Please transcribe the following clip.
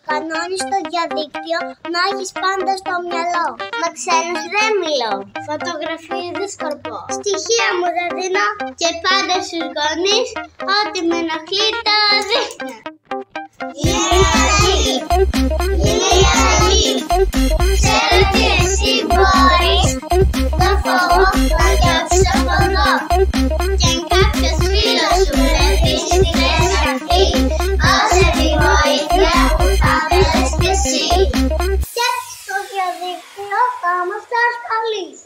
Κανόνες στο διαδίκτυο να έχεις πάντα στο μυαλό. Με ξένους δεν μιλώ. Φωτογραφίες δεν σκορπώ. Στοιχεία μου δεν δίνω. Και πάντα στους γονείς ό,τι με ενοχλεί το δείχνω. Είναι αλλαγή. Είναι η αλλαγή. Ξέρω ότι εσύ μπορείς. Το φόβο να διώξεις από εδώ. Και αν κάποιος φίλος σου δεν δεις την εγγραφή, όσε τη βοήθεια που θα θέλεις κι εσύ. Και στο διαδίκτυο θα είμαστε ασφαλείς.